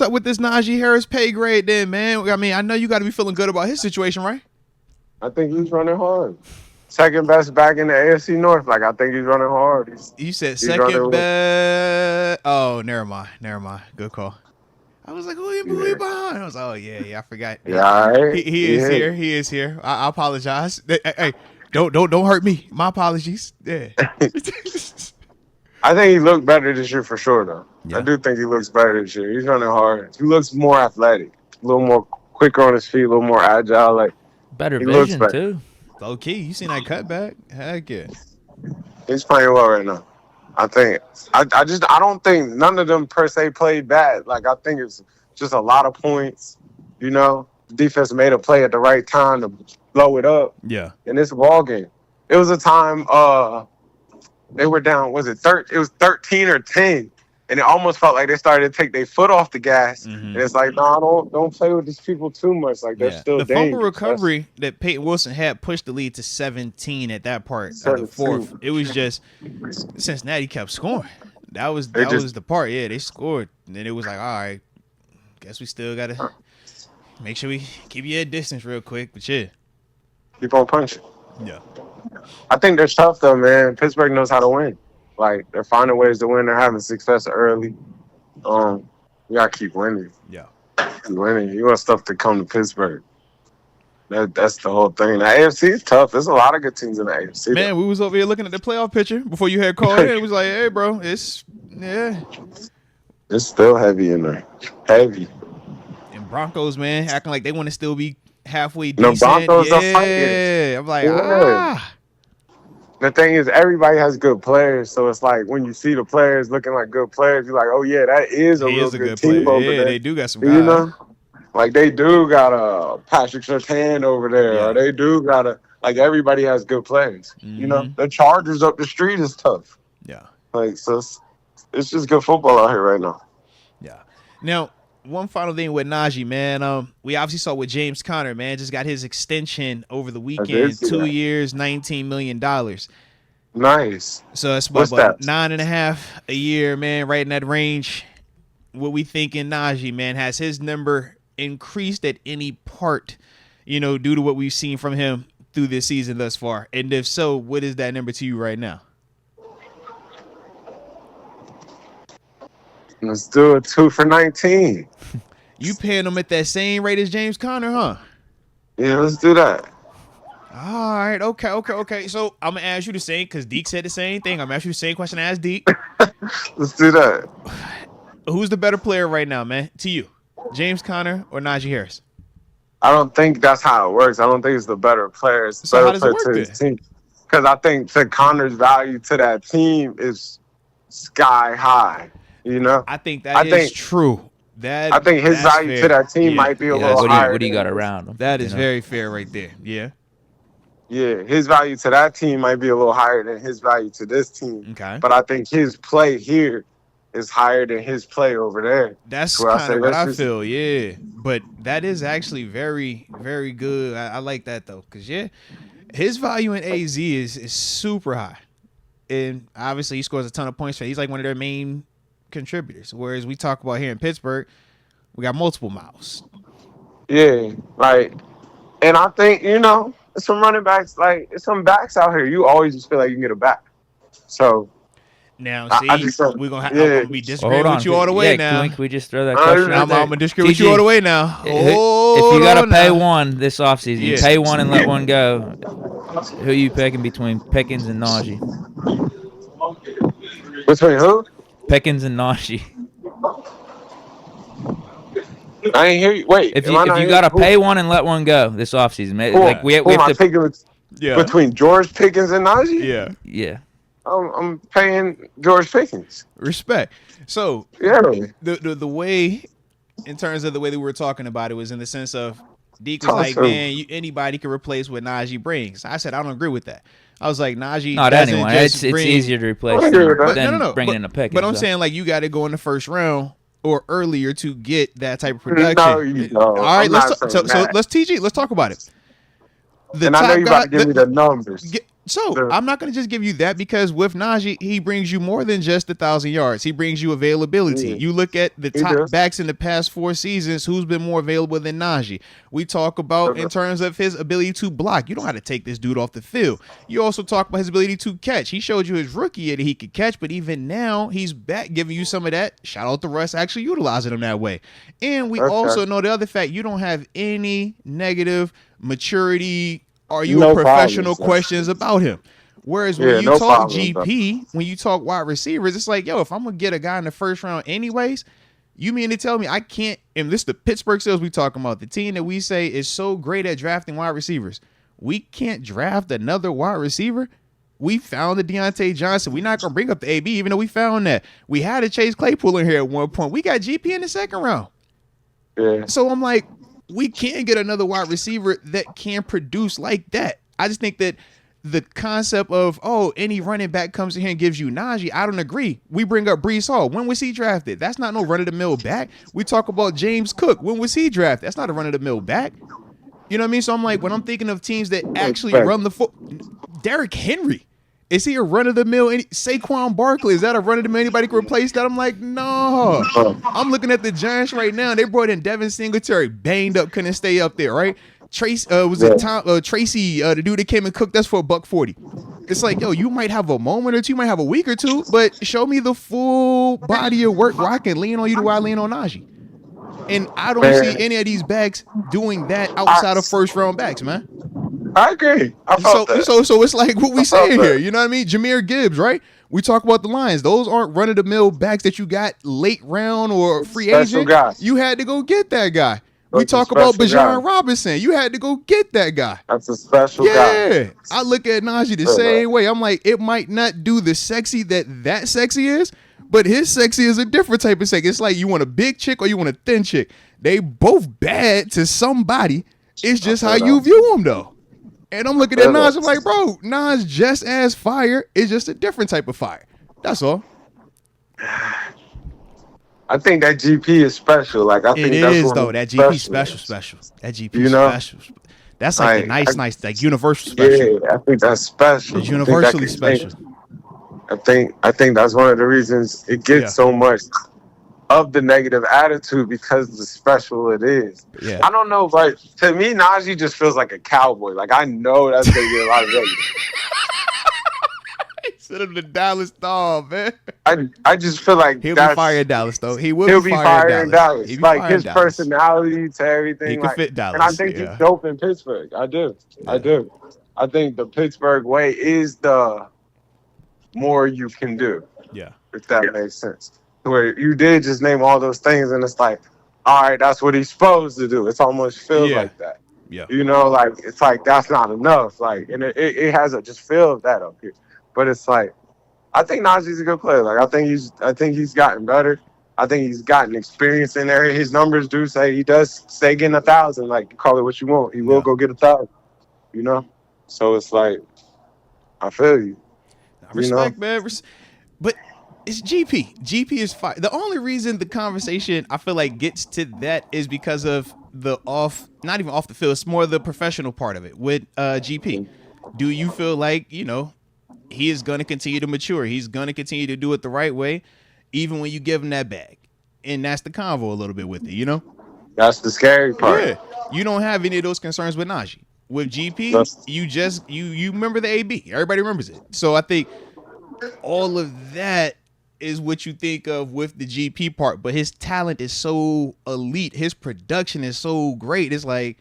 up with this Najee Harris pay grade then, man? I mean, I know you got to be feeling good about his situation, right? I think he's running hard. Second best back in the AFC North. Like, I think he's running hard. You said second best. Oh, never mind. Good call. I was like, who you behind? I was like, oh, yeah, I forgot. Yeah, all right. He is here. I apologize. Hey, don't hurt me. My apologies. Yeah. I think he looked better this year for sure, though. Yeah. I do think he looks better this year. He's running hard. He looks more athletic, a little more quicker on his feet, a little more agile. Like better vision too. Low key, you seen that cutback? Heck yeah. He's playing well right now. I think. I don't think none of them per se played bad. Like I think it's just a lot of points. You know, the defense made a play at the right time to blow it up. Yeah. In this ball game, it was a time. They were down. Was it 13? It was 13 or 10, and it almost felt like they started to take their foot off the gas. Mm-hmm. And it's like, no, don't play with these people too much. Like they're still the dangerous. fumble recovery that Peyton Wilson had pushed the lead to 17 at that part of the fourth. It was just Cincinnati kept scoring. That was the part. Yeah, they scored, and then it was like, all right, guess we still gotta make sure we keep you at distance real quick. But yeah, keep on punching. Yeah. I think they're tough though, man. Pittsburgh knows how to win. Like they're finding ways to win. They're having success early. You gotta keep winning. Yeah. Keep winning. You want stuff to come to Pittsburgh. That's the whole thing. The AFC is tough. There's a lot of good teams in the AFC. Man, we was over here looking at the playoff picture before you had called in. It was like, hey, bro, it's still heavy in there. Heavy. And Broncos, man, acting like they want to still be halfway decent. No, Broncos are fighting. Yeah. I'm like, The thing is, everybody has good players, so it's like when you see the players looking like good players, you're like, oh yeah, that is a real good team over there. They do got some guys. You know, like they do got a Patrick Surtain over there, or they do got like everybody has good players. Mm-hmm. You know, the Chargers up the street is tough. Yeah, like so, it's just good football out here right now. Yeah. Now, one final thing with Najee, man. We obviously saw with James Conner, man, just got his extension over the weekend. 2 years, $19 million. Nice. So that's about $9.5 a year, man, right in that range. What we thinking, Najee, man, has his number increased at any part, due to what we've seen from him through this season thus far? And if so, what is that number to you right now? Let's do a 2 for 19. You paying him at that same rate as James Conner, huh? Yeah, let's do that. All right, okay. So I'm gonna ask you the same because Deke said the same thing. I'm gonna ask you the same question as Deke. Let's do that. Who's the better player right now, man? To you, James Conner or Najee Harris? I don't think that's how it works. I don't think it's the better player. It's so better player to his team. Because I think Conner's value to that team is sky high. I think that is true. I think his value to that team might be a little higher. What do you got around him? That is very fair right there. Yeah. Yeah, his value to that team might be a little higher than his value to this team. Okay. But I think his play here is higher than his play over there. That's kind of what I feel, yeah. But that is actually very, very good. I like that, though, because, his value in AZ is super high. And obviously he scores a ton of points. He's like one of their main contributors, whereas we talk about here in Pittsburgh, we got multiple mouths. Yeah, like, and I think some running backs, like it's some backs out here. You always just feel like you can get a back. So now, we're gonna be disagreeing with you all the way now. Can we just throw that question out there? I'm gonna disagree with you all the way now. If you gotta pay one this offseason, you pay one and let one go. Who you picking between Pickens and Najee? Between who? Pickens and Najee. I ain't hear you. Wait. If you gotta pay one and let one go this offseason, like we have to. Between George Pickens and Najee? Yeah. I'm paying George Pickens. Respect. So the way, in terms of the way that we were talking about it, was in the sense of Deke was like, man, anybody can replace what Najee brings. I said I don't agree with that. I was like, Najee. Not anyone. It's easier to replace than bringing in a Pickens. But I'm saying, like, you got to go in the first round or earlier to get that type of production. No, you don't. All right, let's TG. Let's talk about it. I know you about to give me the numbers. So I'm not going to just give you that, because with Najee, he brings you more than just 1,000 yards. He brings you availability. You look at the top backs in the past 4 seasons, who's been more available than Najee. We talk about in terms of his ability to block. You don't have to take this dude off the field. You also talk about his ability to catch. He showed you his rookie year that he could catch, but even now he's back giving you some of that. Shout out to Russ actually utilizing him that way. And we also know the other fact, you don't have any negative maturity, are you a professional questions about him. Whereas when you talk GP, when you talk wide receivers, it's like, yo, if I'm going to get a guy in the first round anyways, you mean to tell me I can't, and this is the Pittsburgh Steelers we talking about, the team that we say is so great at drafting wide receivers. We can't draft another wide receiver? We found the Deontay Johnson. We're not going to bring up the AB, even though we found that. We had a Chase Claypool in here at one point. We got GP in the second round. Yeah. So I'm like, we can't get another wide receiver that can produce like that. I just think that the concept of, any running back comes in here and gives you Najee, I don't agree. We bring up Breece Hall. When was he drafted? That's not no run-of-the-mill back. We talk about James Cook. When was he drafted? That's not a run-of-the-mill back. You know what I mean? So I'm like, when I'm thinking of teams that actually run the foot, Derrick Henry. Is he a run-of-the-mill? Saquon Barkley, is that a run-of-the-mill? Anybody can replace that? I'm like, no. I'm looking at the Giants right now. They brought in Devin Singletary, banged up, couldn't stay up there, right? Tracy, the dude that came and cooked us for $140. It's like, yo, you might have a moment or two, you might have a week or two, but show me the full body of work where I can lean on you the way I lean on Najee. And I don't see any of these backs doing that outside of first-round backs, man. I agree. So it's like what we saying here. You know what I mean? Jahmyr Gibbs, right? We talk about the Lions. Those aren't run-of-the-mill backs that you got late round or free agent. You had to go get that guy. We talk about Bijan Robinson. You had to go get that guy. That's a special guy. Yeah. I look at Najee the same way. I'm like, it might not do the sexy that sexy is, but his sexy is a different type of sexy. It's like you want a big chick or you want a thin chick. They both bad to somebody. It's just how you view them, though. And I'm looking at Nas, I'm like, bro, Nas just as fire. It's just a different type of fire. That's all. I think that GP is special. Like I think it that's is though. That GP special. That GP special. That's like the nice, like universal special. Yeah, I think that's special. It's universally special. I think that's one of the reasons it gets so much of the negative attitude, because of the special it is. Yeah. I don't know, but to me, Najee just feels like a cowboy. Like I know that's gonna get a lot of ratings. Send him to Dallas, dog, man. I just feel like he'll be fired in Dallas, though. He'll be fired in Dallas. Like his personality to everything. He can fit Dallas. And I think he's dope in Pittsburgh. I do. Yeah. I do. I think the Pittsburgh way is the more you can do. Yeah. If that makes sense. Where you did just name all those things, and it's like, all right, that's what he's supposed to do. It's almost feels like that. Yeah. You know, like it's like that's not enough. Like, and it has a just feel of that up here. But it's like, I think Najee's a good player. Like I think he's gotten better. I think he's gotten experience in there. His numbers do say he does stay getting 1,000. Like, call it what you want. He will go get 1,000. You know? So it's like, I feel you. Respect, man. But it's GP. GP is fine. The only reason the conversation I feel like gets to that is because of not even off the field. It's more the professional part of it with GP. Do you feel like, he is going to continue to mature? He's going to continue to do it the right way, even when you give him that bag. And that's the convo a little bit with it, That's the scary part. Yeah. You don't have any of those concerns with Najee. With GP, you remember the AB. Everybody remembers it. So I think all of that is what you think of with the GP part. But his talent is so elite. His production is so great. It's like,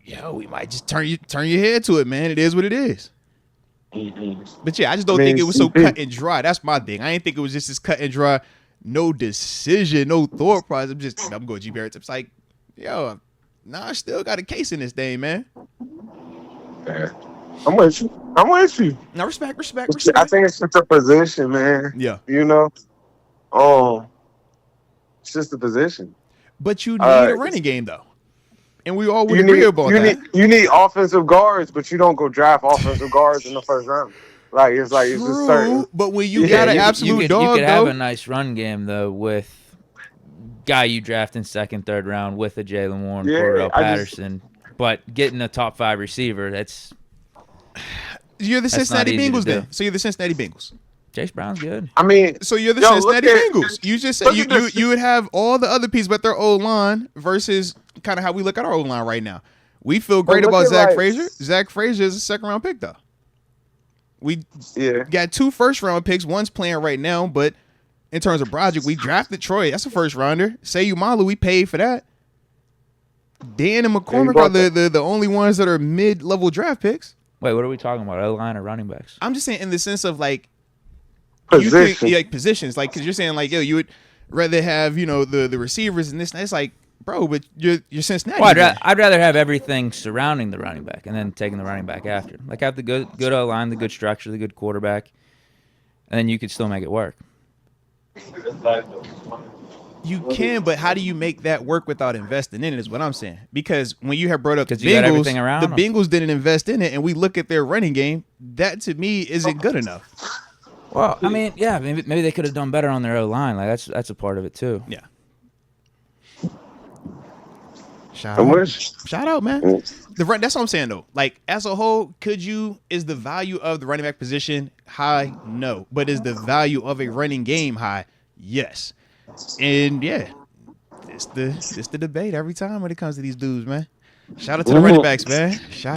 we might just turn your head to it, man. It is what it is. Mm-hmm. But I just don't think it was so cut and dry. That's my thing. I didn't think it was just this cut and dry, no decision, no thought process. I'm going GP. It's like, I still got a case in this thing, man. Yeah. I'm with you. Now, respect. I think it's just a position, man. Yeah. It's just a position. But you need a running game, though. And we all would agree about that. You need offensive guards, but you don't go draft offensive guards in the first round. Like, it's just certain. But when you got an absolute dog, you could have a nice run game, though, with guy you draft in second, third round with a Jalen Warren, Cordell Patterson. But getting a top 5 receiver, that's you're the That's not Cincinnati easy to Bengals do. then. So you're the Cincinnati Bengals. Chase Brown's good. I mean, So you're the Yo, Cincinnati look at- Bengals. You just said look at this. you would have all the other pieces, but their O line versus kind of how we look at our O line right now. We feel great look about at, Zach like- Frazier. Zach Frazier is a second round pick though. We yeah. got 2 first round picks. One's playing right now, but in terms of Broderick, we drafted Troy. That's a first rounder. Say Umalu, we paid for that. Dan and McCormick are the only ones that are mid level draft picks. Wait, what are we talking about? O-line or running backs? I'm just saying in the sense of like Position. you think, like positions, like because you're saying like yo, you would rather have the receivers and this. And it's like, bro, but you're Cincinnati. Well, I'd rather have everything surrounding the running back and then taking the running back after. Like have the good O-line, the good structure, the good quarterback, and then you could still make it work. You can, but how do you make that work without investing in it? Is what I'm saying. Because when you have brought up the 'Cause you got everything Bengals, around the them. Bengals didn't invest in it, and we look at their running game. That to me isn't good enough. Well, I mean, yeah, maybe they could have done better on their O-line. Like that's a part of it too. Yeah. How much? Shout out, man. That's what I'm saying though. Like as a whole, is the value of the running back position high? No. But is the value of a running game high? Yes. And yeah, it's the debate every time when it comes to these dudes, man. Shout out to the running backs, man. Shout